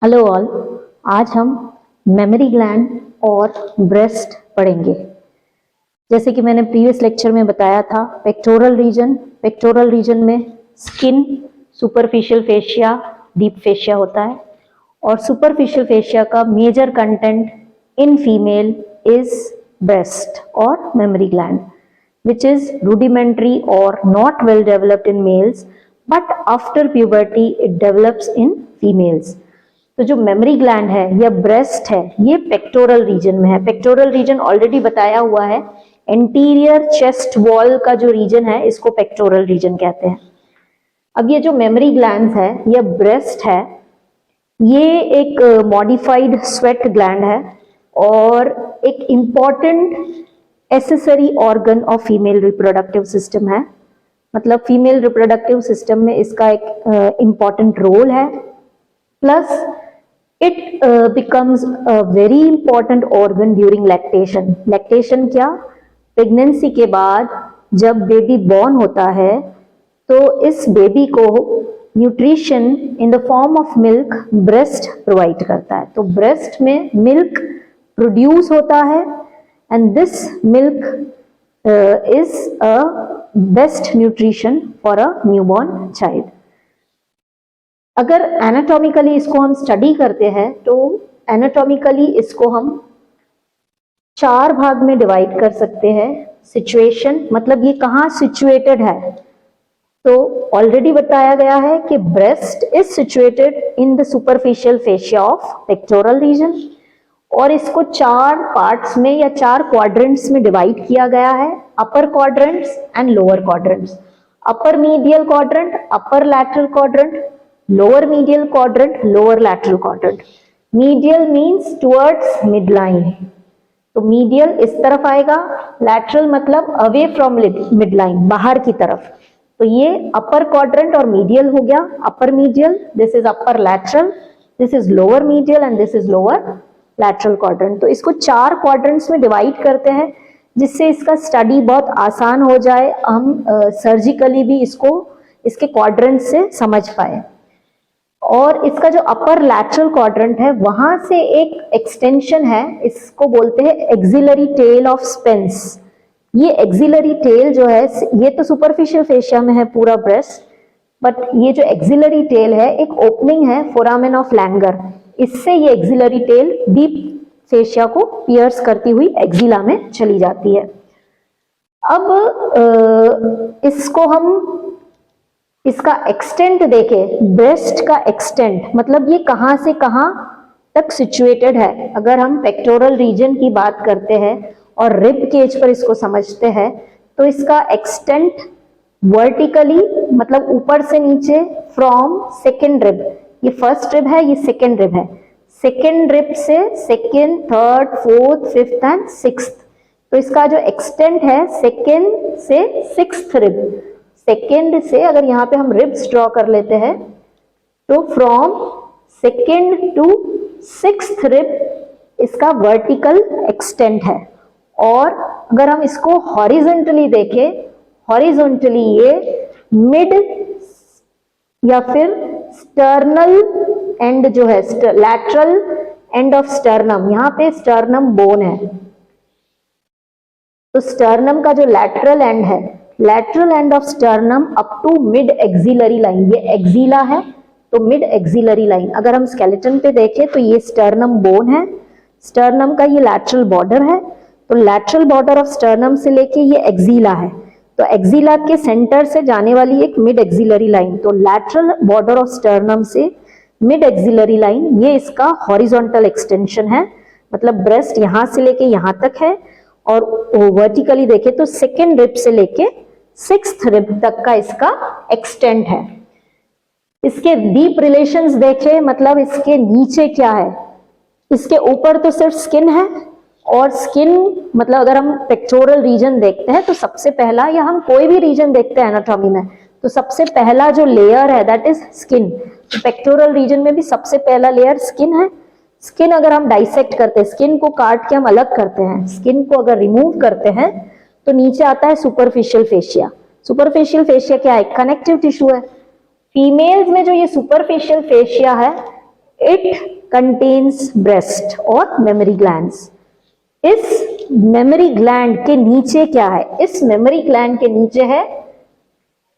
Hello all. आज हम memory gland और ब्रेस्ट पढ़ेंगे। जैसे कि मैंने प्रीवियस लेक्चर में बताया था, पेक्टोरल रीजन में skin, superficial fascia, deep fascia होता है। और सुपरफिशियल फेशिया का major content in female is breast और mammary gland, which is rudimentary or not well developed in males, but after puberty it develops in females. तो जो memory gland है या breast है, ये पेक्टोरल रीजन में है। पेक्टोरल रीजन ऑलरेडी बताया हुआ है, एंटीरियर चेस्ट वॉल का जो रीजन है इसको पेक्टोरल रीजन कहते हैं। अब ये जो मेमोरी ग्लैंड है या ब्रेस्ट है, ये एक मॉडिफाइड स्वेट ग्लैंड है और एक important accessory organ of female reproductive system है। मतलब फीमेल रिप्रोडक्टिव सिस्टम में इसका एक इंपॉर्टेंट रोल है। Plus it becomes a very important organ during lactation. Lactation क्या? प्रेगनेंसी के बाद जब बेबी बॉर्न होता है तो इस बेबी को nutrition in the form of milk breast provide करता है। तो ब्रेस्ट में मिल्क प्रोड्यूस होता है and this milk is a best nutrition for a newborn child. अगर एनाटॉमिकली इसको हम स्टडी करते हैं तो एनाटॉमिकली इसको हम 4 भाग में डिवाइड कर सकते हैं। सिचुएशन, मतलब ये कहाँ सिचुएटेड है, तो ऑलरेडी बताया गया है कि breast is situated in the superficial fascia of pectoral region, और इसको 4 पार्ट्स में या 4 क्वाड्रेंट्स में डिवाइड किया गया है। Upper quadrants and lower quadrants. Upper medial quadrant, upper lateral quadrant, lower medial quadrant, lower lateral quadrant. Medial means towards mid line, तो medial इस तरफ आएगा, लैटरल मतलब अवे फ्रॉम मिड लाइन, बाहर की तरफ। तो ये अपर क्वाड्रेंट और मीडियल हो गया। Upper medial, this is upper lateral, this is lower medial and this is lower lateral quadrant. तो इसको 4 क्वाड्रेंट्स में डिवाइड करते हैं जिससे इसका स्टडी बहुत आसान हो जाए, हम सर्जिकली भी इसको इसके क्वाड्रेंट से समझ पाए। और इसका जो अपर लैटरल क्वाड्रेंट है वहां से एक एक्सटेंशन है, इसको बोलते हैं एक्सिलरी टेल ऑफ स्पेंस। ये एक्सिलरी टेल जो है, ये तो सुपरफिशियल फेशिया में है पूरा ब्रेस्ट, बट ये जो एक्सिलरी टेल है एक ओपनिंग है फोरामेन ऑफ लैंगर, इससे ये एक्सिलरी टेल डीप फेशिया को पियर्स करती हुई एक्सिला में चली जाती है। अब इसको हम इसका एक्सटेंट देखें, ब्रेस्ट का एक्सटेंट, मतलब ये कहां से कहां तक सिचुएटेड है। अगर हम पेक्टोरल रीजन की बात करते हैं और रिब केज पर इसको समझते हैं तो इसका एक्सटेंट वर्टिकली, मतलब ऊपर से नीचे, फ्रॉम सेकेंड रिब, ये फर्स्ट रिब है, ये सेकेंड रिब है, सेकेंड रिब से second, third, fourth, fifth and sixth. तो इसका जो एक्सटेंट है सेकेंड से सिक्स्थ रिब, सेकेंड से अगर यहाँ पे हम रिब्स ड्रॉ कर लेते हैं तो from second to sixth rib इसका वर्टिकल एक्सटेंट है। और अगर हम इसको हॉरिजॉन्टली देखें, हॉरिजॉन्टली ये मिड या फिर स्टर्नल एंड जो है, लैटरल एंड ऑफ स्टर्नम, यहाँ पे स्टर्नम बोन है, तो स्टर्नम का जो लैटरल एंड है, lateral end of sternum up to mid axillary line, ये एक्सिला है तो मिड एक्सिलरी लाइन। अगर हम स्केलेटन पे देखें तो ये स्टर्नम बोन है, स्टर्नम का ये लैटरल बॉर्डर है, तो लैटरल बॉर्डर ऑफ स्टर्नम से लेके ये एक्सिला है, तो एक्सिला के सेंटर से जाने वाली एक मिड एक्सिलरी लाइन, तो लैटरल बॉर्डर ऑफ स्टर्नम से मिड एक्सिलरी लाइन, ये इसका हॉरिजॉन्टल एक्सटेंशन है। मतलब ब्रेस्ट यहां से लेके यहां तक है, और वर्टिकली देखे तो सेकेंड रिब से लेके सिक्स्थ रिब तक का इसका एक्सटेंट है। इसके डीप रिलेशंस देखे, मतलब इसके नीचे क्या है, इसके ऊपर तो सिर्फ स्किन है, और स्किन मतलब अगर हम पेक्टोरल रीजन देखते हैं तो सबसे पहला, या हम कोई भी रीजन देखते हैं एनाटॉमी में तो सबसे पहला जो लेयर है दैट इज स्किन। तो पेक्टोरल रीजन में भी सबसे पहला लेयर स्किन है। स्किन अगर हम डाइसेक्ट करते हैं, स्किन को काट के हम अलग करते हैं, स्किन को अगर रिमूव करते हैं तो नीचे आता है सुपरफिशियल फेशिया। सुपरफिशियल फेशिया क्या है? कनेक्टिव टिश्यू है। फीमेल्स में जो ये सुपरफिशियल फेशिया है इट कंटेन्स ब्रेस्ट और मेमोरी ग्लैंड्स। इस मेमोरी ग्लैंड के नीचे क्या है? इस मेमोरी ग्लैंड के नीचे है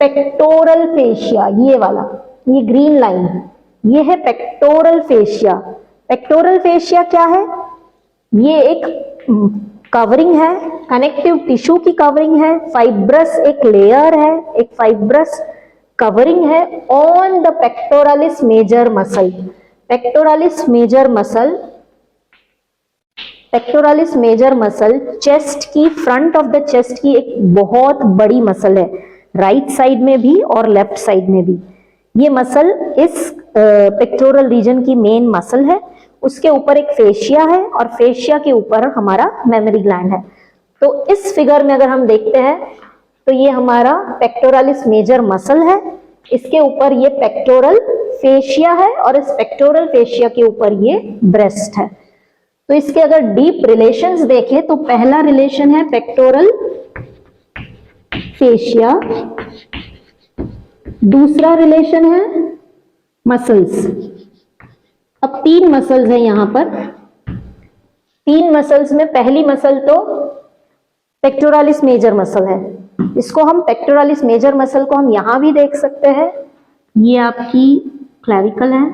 पेक्टोरल फेशिया, ये वाला, ये ग्रीन लाइन, ये है पेक्टोरल फेशिया। पेक्टोरल फेशिया क्या है? ये एक कवरिंग है, कनेक्टिव टिश्यू की कवरिंग है, फाइब्रस एक लेयर है, एक फाइब्रस कवरिंग है on the pectoralis major muscle. Pectoralis major muscle, pectoralis major muscle chest की, फ्रंट ऑफ द चेस्ट की एक बहुत बड़ी मसल है, राइट साइड में भी और लेफ्ट साइड में भी। ये मसल इस पेक्टोरल रीजन की मेन मसल है। उसके ऊपर एक फेशिया है और फेशिया के ऊपर हमारा मेमोरी ग्लैंड है। तो इस फिगर में अगर हम देखते हैं तो ये हमारा पेक्टोरालिस मेजर मसल है, इसके ऊपर ये पेक्टोरल फेशिया है और इस पेक्टोरल फेशिया के ऊपर ये ब्रेस्ट है। तो इसके अगर डीप रिलेशंस देखें तो पहला रिलेशन है पेक्टोरल फेशिया, दूसरा रिलेशन है मसल्स। अब 3 मसल्स हैं यहां पर। 3 मसल्स में पहली मसल तो पेक्टोरालिस मेजर मसल है। इसको हम पेक्टोरालिस मेजर मसल को हम यहां भी देख सकते हैं, ये आपकी क्लैविकल है।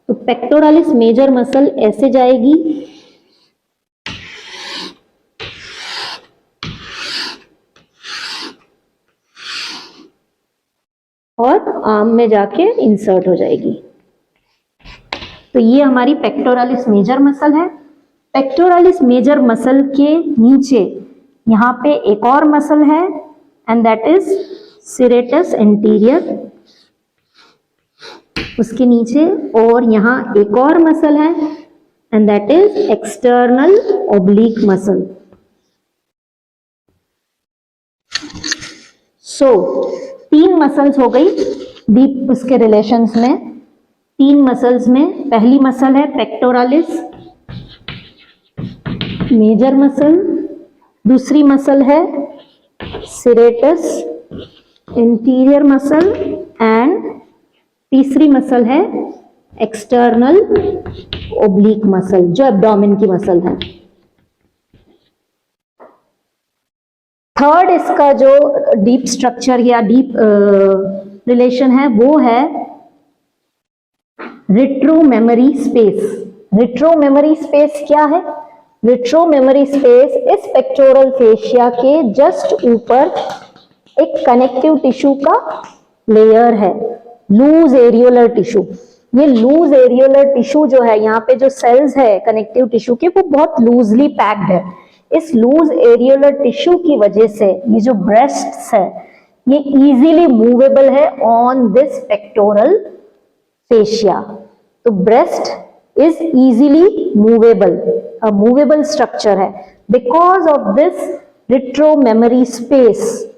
तो पेक्टोरालिस मेजर मसल ऐसे जाएगी, और आर्म में जाके इंसर्ट हो जाएगी। तो ये हमारी पेक्टोरालिस मेजर मसल है। पेक्टोरालिस मेजर मसल के नीचे यहाँ पे एक और मसल है and that is serratus anterior, उसके नीचे और यहाँ एक और मसल है and that is external oblique muscle. So 3 muscles हो गई डीप उसके रिलेशंस में। 3 मसल्स में पहली मसल है पेक्टोरालिस मेजर मसल, दूसरी मसल है सिरेटस इंटीरियर मसल एंड तीसरी मसल है एक्सटर्नल ओब्लिक मसल जो एब्डोमेन की मसल है। थर्ड इसका जो डीप स्ट्रक्चर या डीप रिलेशन है वो है retro mammary space. Retro mammary space क्या है? रिट्रो मेमोरी स्पेस इस पेक्टोरल फेशिया के जस्ट ऊपर एक कनेक्टिव टिश्यू का लेयर है, लूज एरियोलर टिश्यू। ये लूज एरियोलर टिश्यू जो है, यहाँ पे जो सेल्स है कनेक्टिव टिश्यू के वो बहुत लूजली पैक्ड है। इस लूज एरियोलर टिश्यू की वजह से ये जो ब्रेस्ट्स है ये इजीली मूवेबल है ऑन दिस पेक्टोरल फेशिया। तो breast is easily movable, a movable structure है because of this retro mammary space.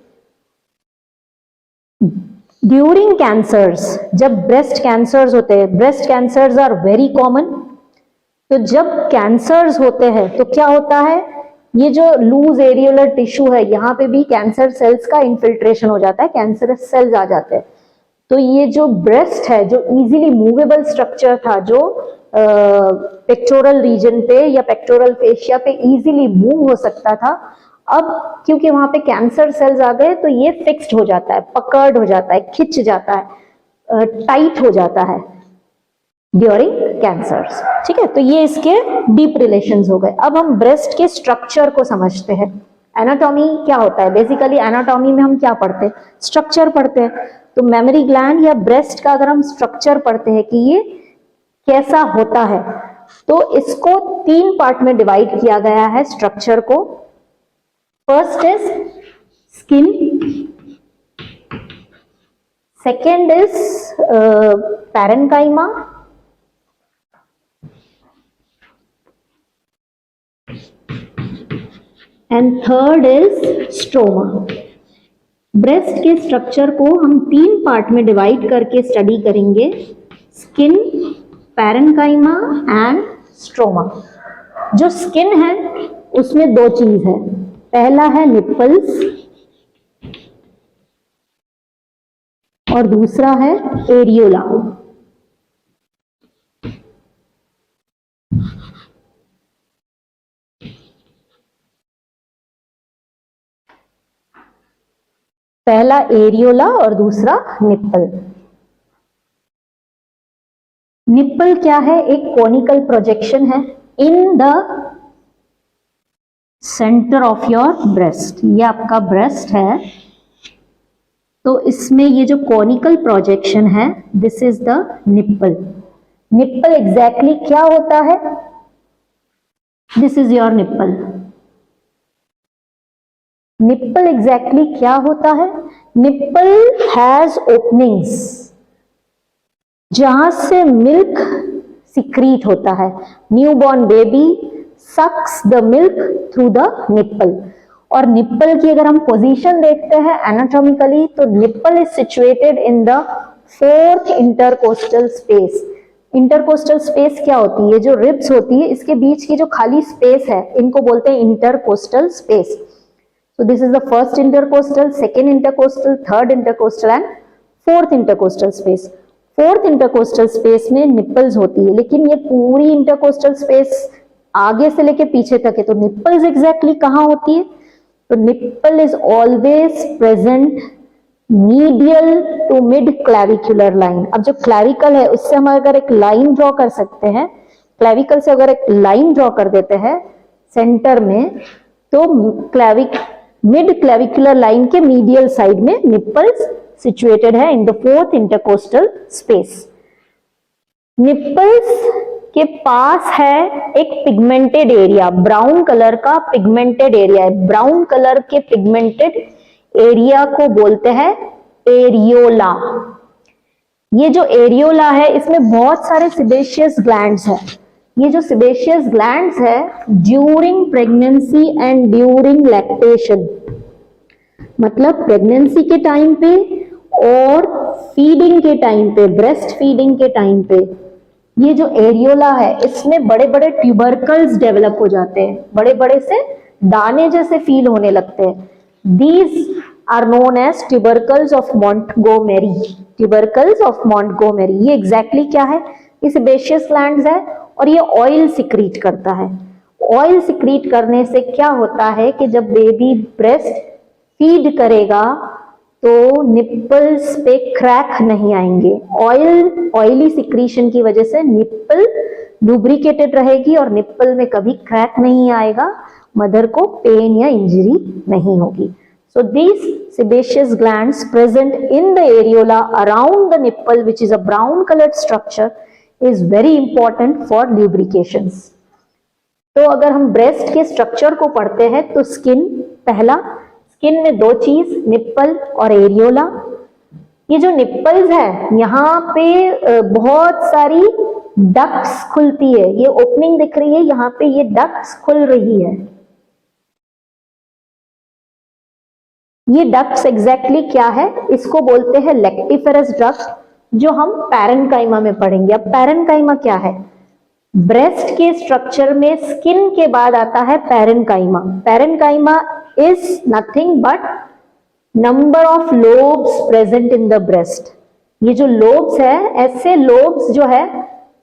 During cancers, जब ब्रेस्ट कैंसर्स होते हैं, breast cancers are very common, तो जब कैंसर्स होते हैं तो क्या होता है, ये जो लूज एरियोलर टिश्यू है यहाँ पे भी कैंसर सेल्स का इन्फिल्ट्रेशन हो जाता है, कैंसरस सेल्स आ जाते हैं। तो ये जो ब्रेस्ट है जो इजीली मूवेबल स्ट्रक्चर था, जो पेक्टोरल रीजन पे या पेक्टोरल फेशिया पे इजीली मूव हो सकता था, अब क्योंकि वहां पे कैंसर सेल्स आ गए तो ये फिक्स्ड हो जाता है, पकड़ हो जाता है, खिंच जाता है, टाइट हो जाता है ड्यूरिंग कैंसर्स। ठीक है, तो ये इसके डीप रिलेशंस हो गए। अब हम ब्रेस्ट के स्ट्रक्चर को समझते हैं। एनाटॉमी क्या होता है? बेसिकली एनाटॉमी में हम क्या पढ़ते हैं? स्ट्रक्चर पढ़ते हैं। तो मेमोरी ग्लैंड या ब्रेस्ट का अगर हम स्ट्रक्चर पढ़ते हैं कि ये कैसा होता है, तो इसको 3 पार्ट में डिवाइड किया गया है स्ट्रक्चर को। First is skin, second is parenchyma, and third is stroma. Breast के स्ट्रक्चर को हम 3 पार्ट में डिवाइड करके स्टडी करेंगे, स्किन, पैरेन्काइमा एंड स्ट्रोमा। जो स्किन है उसमें 2 चीज है, पहला है निप्पल्स और दूसरा है एरियोला। पहला एरियोला और दूसरा निप्पल। निप्पल क्या है? एक कोनिकल प्रोजेक्शन है in the centre of your breast. ये आपका ब्रेस्ट है, तो इसमें ये जो कोनिकल प्रोजेक्शन है, this is the nipple. Nipple exactly क्या होता है? This is your nipple. Nipple exactly क्या होता है? निप्पल हैज ओपनिंग्स जहां से मिल्क सिक्रीट होता है। Newborn baby sucks the milk through the nipple. और निप्पल की अगर हम पोजीशन देखते हैं एनाटॉमिकली, तो nipple is situated in the fourth intercostal space. Intercostal space क्या होती है? जो रिब्स होती है, इसके बीच की जो खाली स्पेस है, इनको बोलते हैं intercostal space. So this is the first intercostal, second intercostal, third intercostal and fourth intercostal space. Fourth intercostal space में nipples होती है, लेकिन ये पूरी intercostal space आगे से लेके पीछे तक है। तो nipples exactly कहाँ होती है? तो nipple is always present medial to mid clavicular line। अब जो clavicle है, उससे हम अगर एक लाइन ड्रॉ कर सकते हैं, clavicle से अगर एक लाइन ड्रॉ कर देते हैं सेंटर में, तो मिड क्लेविकुलर लाइन के मीडियल साइड में निप्पल्स सिचुएटेड है इन the fourth intercostal space. Nipples के पास है एक पिगमेंटेड एरिया, ब्राउन कलर का पिगमेंटेड एरिया है। ब्राउन कलर के पिगमेंटेड एरिया को बोलते हैं एरियोला। ये जो एरियोला है, इसमें बहुत सारे सिबेशियस ग्लैंड्स हैं। ये जो सिबेशियस ग्लैंड्स है, during pregnancy and during lactation, मतलब प्रेगनेंसी के टाइम पे और फीडिंग के टाइम पे, ब्रेस्ट फीडिंग के टाइम पे, ये जो एरियोला है, इसमें बड़े बड़े ट्यूबरकल्स डेवलप हो जाते हैं, बड़े बड़े से दाने जैसे फील होने लगते हैं। These are known as tubercles of Montgomery. Tubercles of Montgomery, ये एग्जैक्टली क्या है? ये सेबेशियस ग्लैंड्स है और ये ऑयल सिक्रीट करता है। ऑयल सिक्रीट करने से क्या होता है कि जब बेबी ब्रेस्ट फीड करेगा तो निप्पल्स पे क्रैक नहीं आएंगे। ऑयली सिक्रीशन की वजह से निप्पल लुब्रिकेटेड रहेगी और निप्पल में कभी क्रैक नहीं आएगा, मदर को पेन या इंजरी नहीं होगी। So these sebaceous glands present in the areola around the nipple, which is a brown colored structure, is very important for lubrications. तो अगर हम ब्रेस्ट के स्ट्रक्चर को पढ़ते हैं तो स्किन, पहला स्किन में दो चीज, निप्पल और एरियोला। ये जो निप्पल्स है, यहाँ पे बहुत सारी डक्ट्स खुलती है। ये ओपनिंग दिख रही है, यहाँ पे ये डक्ट्स खुल रही है। ये डक्ट्स एग्जैक्टली क्या है? इसको बोलते हैं लेक्टिफेरस डक्ट, जो हम पैरेन्काइमा में पढ़ेंगे। अब पैरेन्काइमा क्या है? ब्रेस्ट के स्ट्रक्चर में स्किन के बाद आता है parenchyma. Parenchyma is nothing but number of lobes present in the breast. ये जो लोब्स है, ऐसे लोब्स जो है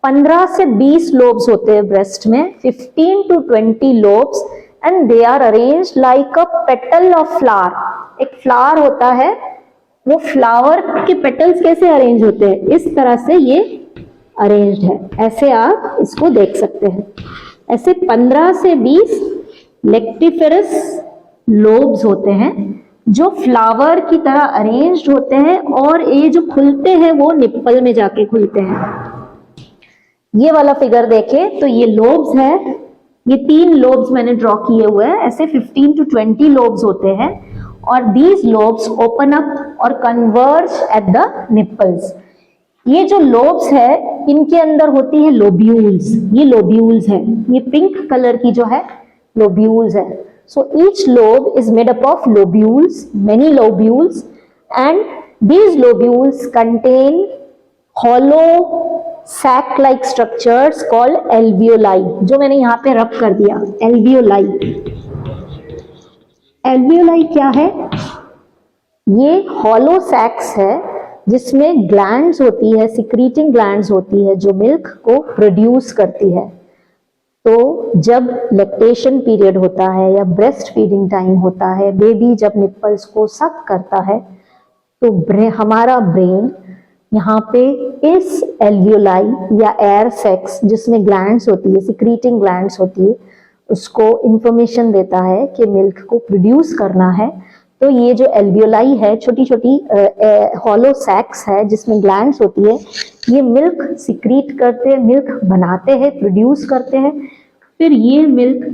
15 से 20 लोब्स होते हैं ब्रेस्ट में, 15 to 20 lobes, and they are arrange like a petal of flower. एक फ्लावर होता है, वो फ्लावर के पेटल्स कैसे अरेंज होते हैं? इस तरह से ये अरेंज्ड है। ऐसे आप इसको देख सकते हैं। ऐसे 15 से 20 लेक्टिफेरस लोब्स होते हैं जो फ्लावर की तरह अरेंज्ड होते हैं, और ये जो खुलते हैं वो निप्पल में जाके खुलते हैं। ये वाला फिगर देखें तो ये लोब्स है, ये 3 लोब्स मैंने ड्रॉ किए हुए हैं। ऐसे 15 to 20 लोब्स होते हैं, और these lobes open up और converge at the nipples। ये जो lobes है, इनके अंदर होती है lobules। ये lobules है, ये पिंक कलर की जो है lobules है। So each lobe is made up of lobules, many lobules, and these lobules contain hollow sac-like structures called alveoli, जो मैंने यहाँ पे रब कर दिया, alveoli। एल्वियोलाई क्या है? ये हॉलो सैक्स है जिसमें ग्लैंड्स होती है, सिक्रीटिंग ग्लैंड्स होती है जो मिल्क को प्रोड्यूस करती है। तो जब लैक्टेशन पीरियड होता है या ब्रेस्ट फीडिंग टाइम होता है, बेबी जब निप्पल्स को सक करता है, तो हमारा ब्रेन यहाँ पे इस एल्वियोलाई या एयर सेक्स जिसमें ग्लैंड्स होती है, सिक्रीटिंग ग्लैंड्स होती है, उसको इंफॉर्मेशन देता है कि मिल्क को प्रोड्यूस करना है। तो ये जो एल्वियोलाई है, छोटी छोटी हॉलो सैक्स है जिसमें ग्लैंड्स होती है, ये मिल्क सिक्रीट करते हैं, मिल्क बनाते हैं, प्रोड्यूस करते हैं। फिर ये milk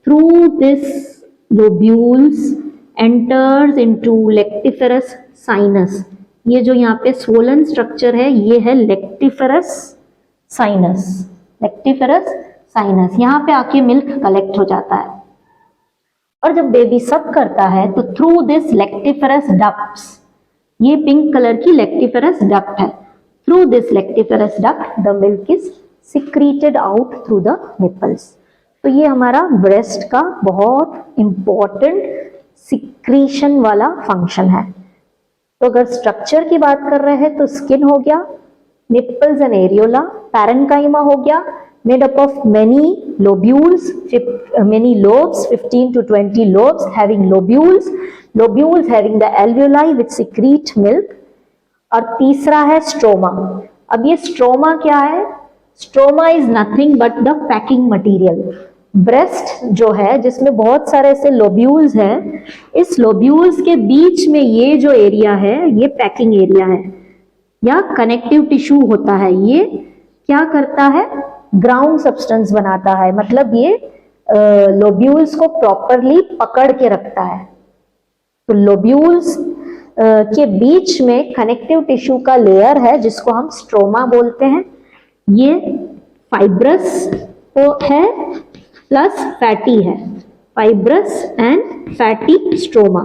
through this lobules enters into lactiferous sinus. ये जो यहाँ पे स्वोलन स्ट्रक्चर है, ये है लेक्टिफेरस साइनस। लेक्टिफेरस साइनस यहाँ पे आके मिल्क कलेक्ट हो जाता है, और जब बेबी सक करता है तो थ्रू दिस लेक्टिफेरस डक्ट्स, ये पिंक कलर की लेक्टिफेरस डक्ट है, through this lactiferous duct the milk is secreted out through the nipples. तो ये हमारा ब्रेस्ट का बहुत इंपॉर्टेंट सिक्रीशन वाला फंक्शन है। तो अगर स्ट्रक्चर की बात कर रहे हैं तो स्किन हो गया, निप्पल्स एंड एरियोला, पैरेन्काइमा हो गया, made up of many lobules, many lobes, 15 to 20 lobes having lobules having the alveoli which secrete milk। और तीसरा है स्ट्रोमा। अब ये स्ट्रोमा क्या है? Stroma is nothing but the packing material. Breast जो है जिसमें बहुत सारे ऐसे लोब्यूल्स हैं, इस लोब्यूल्स के बीच में ये जो एरिया है ये पैकिंग एरिया है या कनेक्टिव टिश्यू होता है। ये क्या करता है? ग्राउंड सब्सटेंस बनाता है, मतलब ये लोब्यूल्स को प्रॉपरली पकड़ के रखता है। तो लोब्यूल्स के बीच में कनेक्टिव टिश्यू का लेयर है जिसको हम स्ट्रोमा बोलते हैं। ये फाइब्रस है प्लस फैटी है, fibrous and fatty stroma.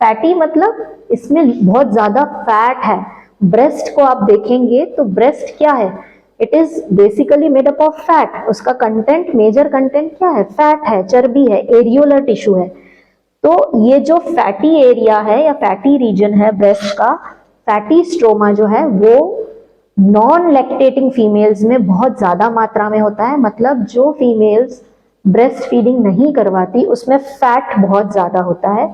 Fatty मतलब इसमें बहुत ज्यादा फैट है। ब्रेस्ट को आप देखेंगे तो ब्रेस्ट क्या है? It is basically made up of fat. उसका कंटेंट, मेजर कंटेंट क्या है? फैट है, चर्बी है, एरियोलर टिश्यू है। तो ये जो फैटी एरिया है या फैटी रीजन है ब्रेस्ट का, फैटी स्ट्रोमा जो है वो नॉन लैक्टेटिंग फीमेल्स में बहुत ज्यादा मात्रा में होता है। मतलब जो फीमेल्स ब्रेस्ट फीडिंग नहीं करवाती उसमें फैट बहुत ज्यादा होता है,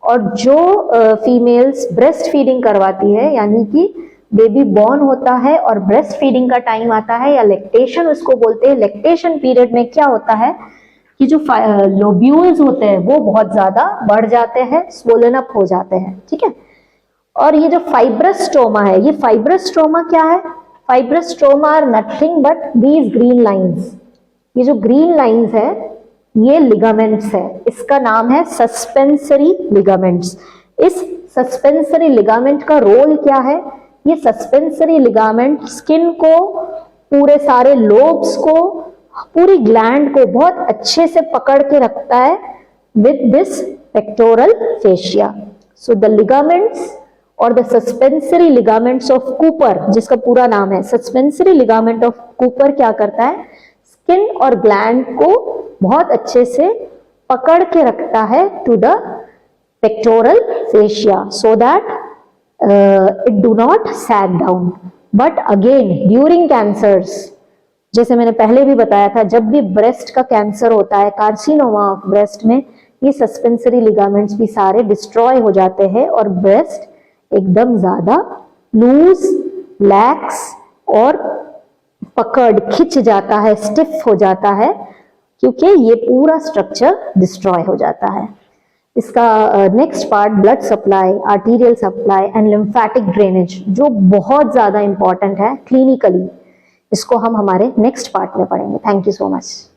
और जो फीमेल्स ब्रेस्ट फीडिंग करवाती है, यानी कि बेबी बॉर्न होता है और ब्रेस्ट फीडिंग का टाइम आता है या लैक्टेशन उसको बोलते हैं, लैक्टेशन पीरियड में क्या होता है कि जो लोब्यूल्स होते हैं वो बहुत ज्यादा बढ़ जाते हैं, स्वोलन अप हो जाते हैं। ठीक है। और ये जो फाइब्रस स्ट्रोमा है, ये फाइब्रस स्ट्रोमा क्या है? Fibrous stroma are nothing but these green lines. ये जो ग्रीन लाइंस है ये लिगामेंट्स है। इसका नाम है सस्पेंसरी लिगामेंट्स। इस सस्पेंसरी लिगामेंट का रोल क्या है? ये सस्पेंसरी लिगामेंट स्किन को, पूरे सारे लोब्स को, पूरी ग्लैंड को बहुत अच्छे से पकड़ के रखता है with this pectoral fascia. So the ligaments और the suspensory ligaments of Cooper, जिसका पूरा नाम है सस्पेंसरी लिगामेंट ऑफ कूपर, क्या करता है? स्किन और ग्लैंड को बहुत अच्छे से पकड़ के रखता है to the pectoral fascia, so that it do not sag down। but again during cancers, जैसे मैंने पहले भी बताया था, जब भी ब्रेस्ट का कैंसर होता है, कार्सिनोमा ऑफ ब्रेस्ट में, ये सस्पेंसरी लिगामेंट्स भी सारे डिस्ट्रॉय हो जाते हैं और ब्रेस्ट एकदम ज्यादा लूज, लैक्स और पकड़ खिंच जाता है, स्टिफ हो जाता है, क्योंकि ये पूरा स्ट्रक्चर डिस्ट्रॉय हो जाता है। इसका next part blood supply, arterial supply and lymphatic drainage, जो बहुत ज्यादा इंपॉर्टेंट है क्लिनिकली, इसको हम हमारे नेक्स्ट पार्ट में पढ़ेंगे। Thank you so much.